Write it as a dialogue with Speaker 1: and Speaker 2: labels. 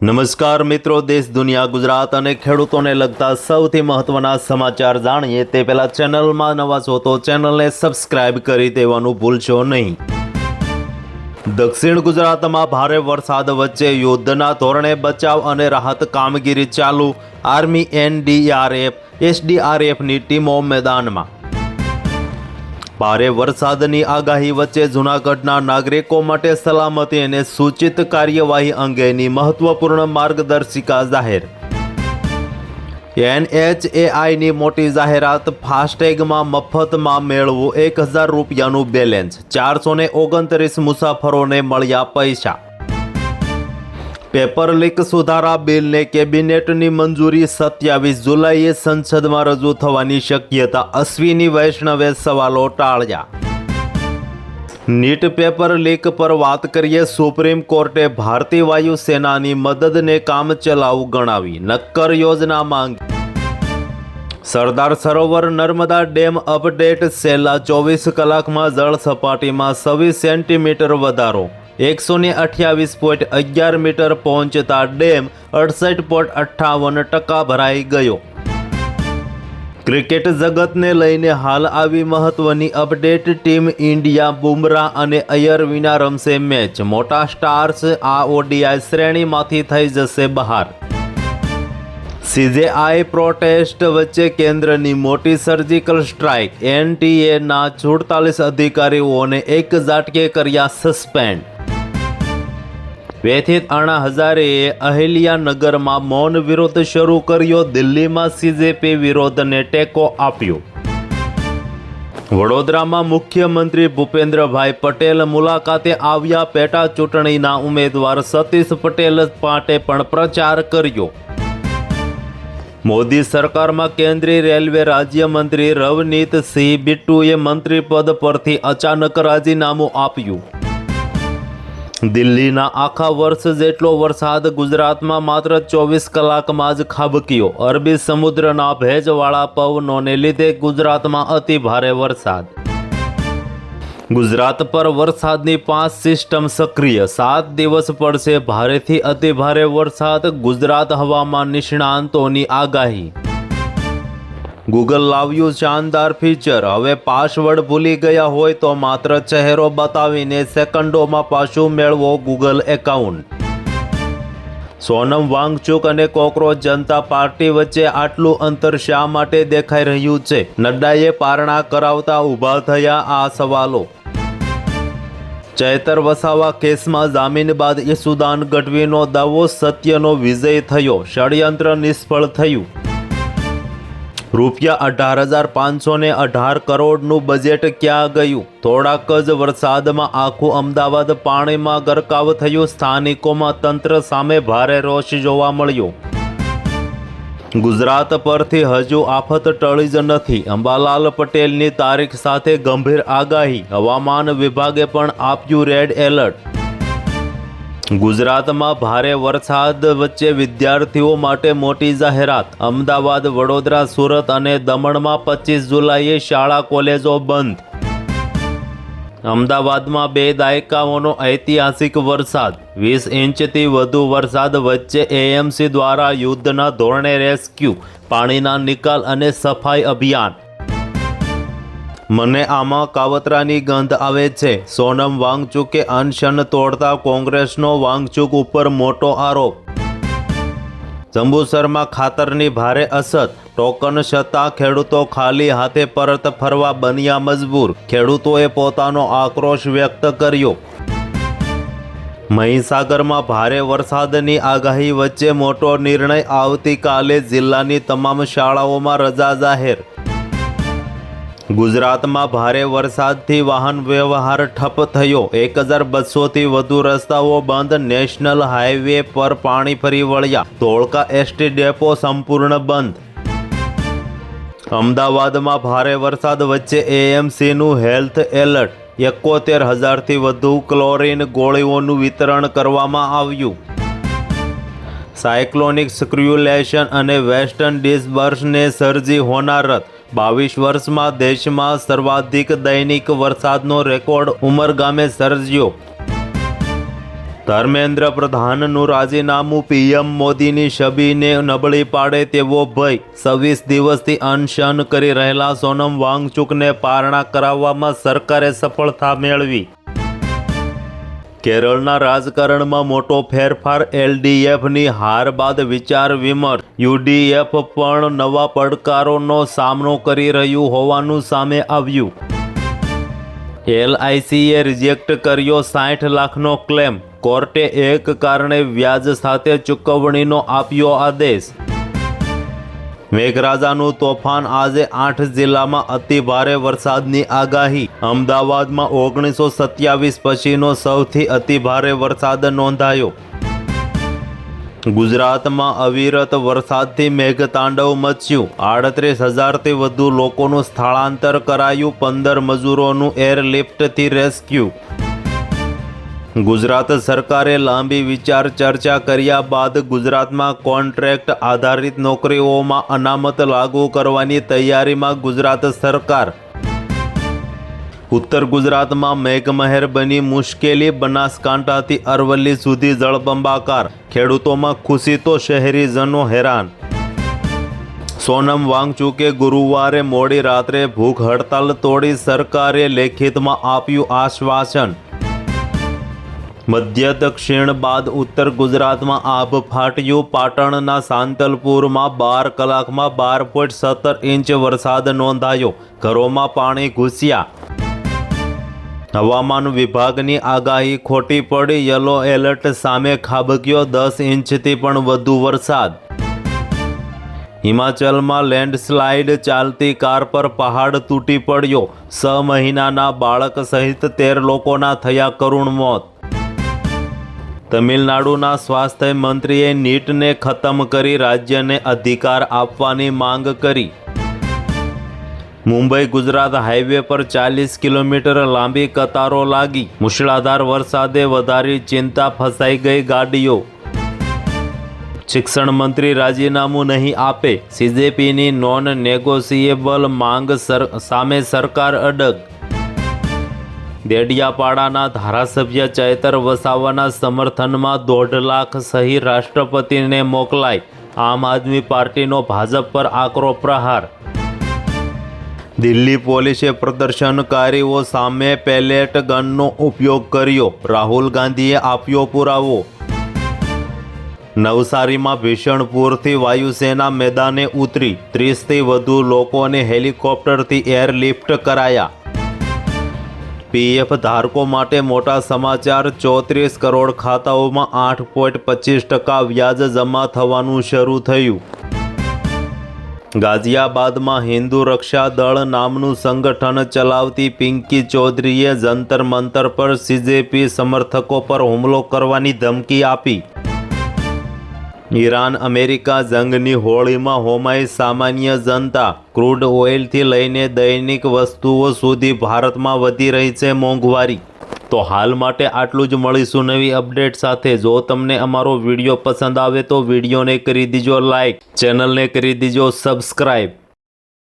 Speaker 1: નમસ્કાર મિત્રો, દેશ દુનિયા ગુજરાત અને ખેડૂતોને લગતા સૌથી મહત્વના સમાચાર જાણીએ તે પહેલા ચેનલમાં નવા છો તો ચેનલને સબસ્ક્રાઇબ કરી દેવાનું ભૂલશો નહીં। દક્ષિણ ગુજરાતમાં ભારે વરસાદ વચ્ચે યુદ્ધના ધોરણે બચાવ અને રાહત કામગીરી ચાલુ। આર્મી, એનડીઆરએફ, એસડીઆરએફની ટીમો મેદાનમાં। ભારે વરસાદની આગાહી વચ્ચે જૂનાગઢના નાગરિકો માટે સલામતી અને સૂચિત કાર્યવાહી અંગેની મહત્વપૂર્ણ માર્ગદર્શિકા જાહેર। NHAIની મોટી જાહેરાત, ફાસ્ટેગમાં મફતમાં મેળવો 1000 રૂપિયાનું બેલેન્સ, 429 મુસાફરોને મળ્યા પૈસા। પેપર લીક સુધારા બિલને કેબિનેટની મંજૂરી, 27 જુલાઈએ સંસદમાં રજૂ થવાની શક્યતા। અશ્વિની વૈષ્ણવે સવાલો ટાળ્યા। નીટ પેપર લીક પર વાત કરીએ। સુપ્રીમ કોર્ટે ભારતીય વાયુસેનાની મદદને કામચલાઉ ગણાવી, નક્કર યોજના માંગી। સરદાર સરોવર નર્મદા ડેમ અપડેટ, છેલ્લા 24 કલાકમાં જળ સપાટીમાં 26 સેન્ટીમીટર વધારો, 128.11 મીટર પહોંચતા ડેમ 68.58% ભરાઈ ગયો। ક્રિકેટ જગતને લઈને હાલ આવી મહત્વની અપડેટ। ટીમ ઇન્ડિયા બુમરાહ અને અય્યર વિના રમશે મેચ, મોટા સ્ટાર્સ આ ઓડીઆઈ શ્રેણીમાંથી થઈ જશે બહાર। CJI પ્રોટેસ્ટ વચ્ચે કેન્દ્રની મોટી સર્જિકલ સ્ટ્રાઇક, NTAના 47 અધિકારીઓને એક ઝાટકે કર્યા સસ્પેન્ડ। વ્યથિત અણ્ણા હઝારેએ અહિલ્યાનગરમાં મૌન વિરોધ શરૂ કર્યો, દિલ્હીમાં CJP વિરોધને ટેકો આપ્યો। વડોદરામાં મુખ્યમંત્રી ભૂપેન્દ્રભાઈ પટેલ મુલાકાતે આવ્યા, પેટા ચૂંટણીના ઉમેદવાર સતીશ પટેલ માટે પણ પ્રચાર કર્યો। મોદી સરકારમાં કેન્દ્રીય રેલવે રાજ્યમંત્રી રવનીત સિંહ બિટ્ટુએ મંત્રી પદ પરથી અચાનક રાજીનામું આપ્યું। દિલ્હીના આખા વર્ષ જેટલો વરસાદ ગુજરાતમાં માત્ર 24 કલાકમાં જ ખાબક્યો। અરબી સમુદ્રના ભેજવાળા પવનોને લીધે ગુજરાતમાં અતિ ભારે વરસાદ। ગુજરાત પર વરસાદની 5 સિસ્ટમ સક્રિય, 7 દિવસ પડશે ભારેથી અતિ ભારે વરસાદ, ગુજરાત હવામાન નિષ્ણાંતોની આગાહી। ગૂગલ લાવ્યું શાનદાર ફીચર, હવે પાસવર્ડ ભૂલી ગયા હોય તો માત્ર ચહેરો બતાવીને સેકન્ડોમાં પાછું મેળવો ગૂગલ એકાઉન્ટ। સોનમ વાંગચુક અને કોકરોચ જનતા પાર્ટી વચ્ચે આટલું અંતર શા માટે દેખાઈ રહ્યું છે? નડ્ડાએ પારણા કરાવતા ઊભા થયા આ સવાલો। ચૈતર વસાવા કેસમાં જામીન બાદ ઈસુદાન ગઢવીનો દાવો, સત્યનો વિજય થયો, ષડયંત્ર નિષ્ફળ થયું। રૂપિયા 18,518 કરોડનું બજેટ ક્યાં ગયું? થોડાક જ વરસાદમાં આખું અમદાવાદ પાણીમાં ગરકાવ થયું, સ્થાનિકોમાં તંત્ર સામે ભારે રોષ જોવા મળ્યો। ગુજરાત પરથી હજુ આફત ટળી જ નથી, અંબાલાલ પટેલની તારીખ સાથે ગંભીર આગાહી, હવામાન વિભાગે પણ આપ્યું રેડ એલર્ટ। ગુજરાતમાં ભારે વરસાદ વચ્ચે વિદ્યાર્થીઓ માટે મોટી જાહેરાત, અમદાવાદ, વડોદરા, સુરત અને દમણમાં 25 જુલાઈએ શાળા કોલેજો બંધ। અમદાવાદમાં 2 દાયકાઓનો ઐતિહાસિક વરસાદ, 20 ઇંચથી વધુ વરસાદ વચ્ચે AMC દ્વારા યુદ્ધના ધોરણે રેસ્ક્યુ, પાણીના નિકાલ અને સફાઈ અભિયાન। મને આમાં કાવતરાની ગંધ આવે છે, સોનમ વાંગચુકે અનશન તોડતા કોંગ્રેસનો વાંગચુક ઉપર મોટો આરોપ। જંબુસરમાં ખાતરની ભારે અછત, ટોકન છતાં ખેડૂતો ખાલી હાથે પરત ફરવા બન્યા મજબૂર, ખેડૂતોએ પોતાનો આક્રોશ વ્યક્ત કર્યો। મહીસાગરમાં ભારે વરસાદની આગાહી વચ્ચે મોટો નિર્ણય, આવતીકાલે જિલ્લાની તમામ શાળાઓમાં રજા જાહેર। ગુજરાતમાં ભારે વરસાદથી વાહન વ્યવહાર ઠપ થયો, 1200થી વધુ રસ્તાઓ બંધ, નેશનલ હાઈવે પર પાણી ફરી વળ્યા, ધોળકા ST ડેપો સંપૂર્ણ બંધ। અમદાવાદમાં ભારે વરસાદ વચ્ચે AMCનું હેલ્થ એલર્ટ, 71,000થી વધુ ક્લોરીન ગોળીઓનું વિતરણ કરવામાં આવ્યું। સાયક્લોનિક સર્ક્યુલેશન અને વેસ્ટર્ન ડિસ્ટર્બન્સને સર્જી હોનારત, 22 વર્ષમાં દેશમાં સર્વાધિક દૈનિક વરસાદનો રેકોર્ડ ઉમરગામે સર્જ્યો। ધર્મેન્દ્ર પ્રધાનનું રાજીનામું પીએમ મોદીની છબીને નબળી પાડે તેવો ભય 26 દિવસથી અનશન કરી રહેલા સોનમ વાંગચુકને પારણા કરાવવામાં સરકારે સફળતા મેળવી. કેરળના રાજકારણમાં મોટો ફેરફાર. એલડીએફની હાર બાદ વિચાર વિમર્શ. યુડીએફ પણ નવા પડકારોનો સામનો કરી રહ્યું હોવાનું સામે આવ્યું. એલઆઈસીએ રિજેક્ટ કર્યો 60 લાખનો ક્લેમ. કોર્ટે એક કારણે વ્યાજ સાથે ચૂકવણીનો આપ્યો આદેશ. મેઘરાજાનું તોફાન. આજે 8 જિલ્લામાં અતિ ભારે વરસાદની આગાહી. અમદાવાદમાં 1927 પછીનો સૌથી અતિ ભારે વરસાદ નોંધાયો. ગુજરાતમાં અવિરત વરસાદથી મેઘતાંડવ મચ્યું. 38,000થી વધુ લોકોનું સ્થળાંતર કરાયું. 15 મજૂરોનું એરલિફ્ટથી રેસ્ક્યુ. ગુજરાત સરકારે લાંબી વિચાર ચર્ચા કર્યા બાદ ગુજરાતમાં કોન્ટ્રાક્ટ આધારિત નોકરીઓમાં અનામત લાગુ કરવાની તૈયારીમાં ગુજરાત સરકાર. ઉત્તર ગુજરાતમાં મેઘમહેર બની મુશ્કેલી. બનાસકાંઠાથી અરવલ્લી સુધી જળબંબાકાર. ખેડૂતોમાં ખુશી તો શહેરીજનો હેરાન. સોનમ વાંગચુકે ગુરુવારે મોડી રાત્રે ભૂખ હડતાલ તોડી. સરકારે લેખિતમાં આપ્યું આશ્વાસન. મધ્ય દક્ષિણ બાદ ઉત્તર ગુજરાતમાં આભ ફાટ્યું. પાટણના સાંતલપુરમાં 12 કલાકમાં 12.17 ઇંચ વરસાદ નોંધાયો. ઘરોમાં પાણી ઘૂસ્યા. હવામાન વિભાગની આગાહી ખોટી પડી. યલો એલર્ટ સામે ખાબક્યો 10 ઇંચથી પણ વધુ વરસાદ. હિમાચલમાં લેન્ડસ્લાઇડ. ચાલતી કાર પર પહાડ તૂટી પડ્યો. 6 મહિનાના બાળક સહિત 13 લોકોના થયા કરુણ મોત. તમિલનાડુના સ્વાસ્થ્ય મંત્રીએ નીટને ખતમ કરી રાજ્યને અધિકાર આપવાની માંગ કરી. મુંબઈ ગુજરાત હાઈવે પર 40 કિલોમીટર લાંબી કતારો લાગી. મુશળધાર વરસાદે વધારી ચિંતા. ફસાઈ ગઈ ગાડીઓ. શિક્ષણ મંત્રી રાજીનામું નહીં આપે. સીજેપીની નોન નેગોશિયેબલ માંગ સામે સરકાર અડગ. દેડિયાપાડાના ધારાસભ્ય ચૈતર વસાવાના સમર્થનમાં 1.5 લાખ સહી રાષ્ટ્રપતિને મોકલાઈ. આમ આદમી પાર્ટીનો ભાજપ પર આકરો પ્રહાર. દિલ્હી પોલીસે પ્રદર્શનકારીઓ સામે પેલેટ ગનનો ઉપયોગ કર્યો. રાહુલ ગાંધીએ આપ્યો પુરાવો. નવસારીમાં ભીષણ પૂરથી વાયુસેના મેદાને ઉતરી. 30થી વધુ લોકોને હેલિકોપ્ટરથી એરલિફ્ટ કરાયા. પીએફ ધારકો માટે મોટા સમાચાર. 34 કરોડ ખાતાઓમાં 8.25% વ્યાજ જમા થવાનું શરૂ થયું. ગાઝિયાબાદમાં હિન્દુ રક્ષા દળ નામનું સંગઠન ચલાવતી પિંકી ચૌધરીએ જંતર મંતર પર સીજેપી સમર્થકો પર હુમલો કરવાની ધમકી આપી. ઈરાન અમેરિકા જંગની હોળીમાં હોમાઈ સામાન્ય જનતા. ક્રૂડ ઓઇલથી લઈને દૈનિક વસ્તુઓ સુધી ભારતમાં વધી રહી છે મોંઘવારી. તો હાલ માટે આટલું જ. મળીશું નવી અપડેટ સાથે. જો તમને અમારો વિડીયો પસંદ આવે તો વિડીયોને કરી દીજો લાઈક. ચેનલને કરી દીજો સબસ્ક્રાઈબ.